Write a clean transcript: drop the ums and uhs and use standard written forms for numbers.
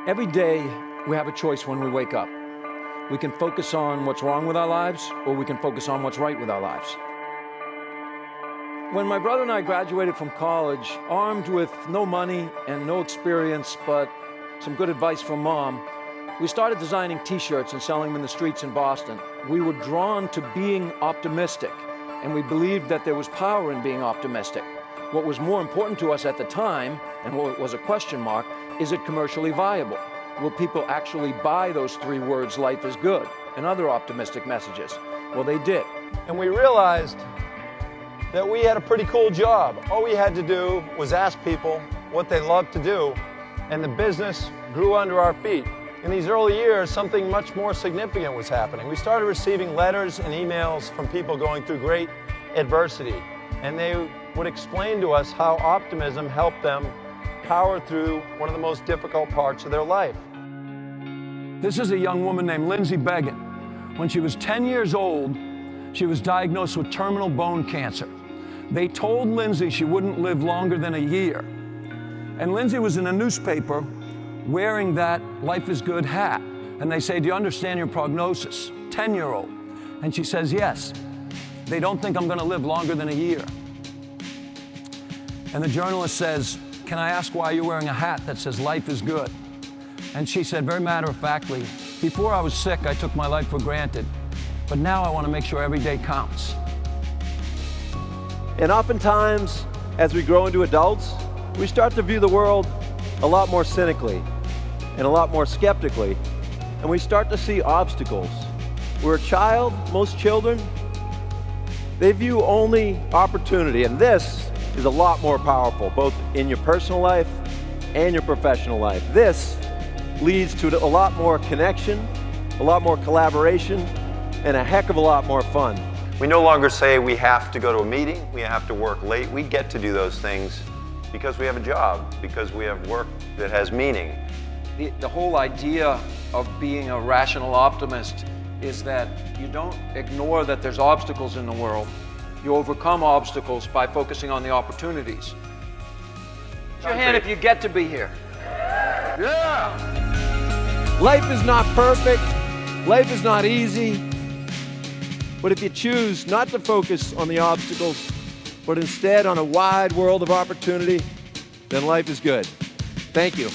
Every day, we have a choice when we wake up. We can focus on what's wrong with our lives, or we can focus on what's right with our lives. When my brother and I graduated from college, armed with no money and no experience, but some good advice from Mom, we started designing t-shirts and selling them in the streets in Boston. We were drawn to being optimistic, and we believed that there was power in being optimistic. What was more important to us at the time, and what was a question mark, is it commercially viable? Will people actually buy those 3 words, life is good, and other optimistic messages? Well, they did. And we realized that we had a pretty cool job. All we had to do was ask people what they loved to do, and the business grew under our feet. In these early years, something much more significant was happening. We started receiving letters and emails from people going through great adversity, and they would explain to us how optimism helped them power through one of the most difficult parts of their life. This is a young woman named Lindsay Beggin. When she was 10 years old, she was diagnosed with terminal bone cancer. They told Lindsay she wouldn't live longer than a year. And Lindsay was in a newspaper wearing that Life is Good hat. And they say, do you understand your prognosis? 10-year-old. And she says, yes. They don't think I'm going to live longer than a year. And the journalist says, can I ask why you're wearing a hat that says life is good? And she said, very matter-of-factly, before I was sick, I took my life for granted. But now I want to make sure every day counts. And oftentimes, as we grow into adults, we start to view the world a lot more cynically and a lot more skeptically. And we start to see obstacles. We're a child, most children, they view only opportunity. And this is a lot more powerful, both in your personal life and your professional life. This leads to a lot more connection, a lot more collaboration, and a heck of a lot more fun. We no longer say we have to go to a meeting, we have to work late. We get to do those things because we have a job, because we have work that has meaning. The whole idea of being a rational optimist is that you don't ignore that there's obstacles in the world. You overcome obstacles by focusing on the opportunities. Raise your hand if you get to be here. Yeah! Life is not perfect. Life is not easy. But if you choose not to focus on the obstacles, but instead on a wide world of opportunity, then life is good. Thank you.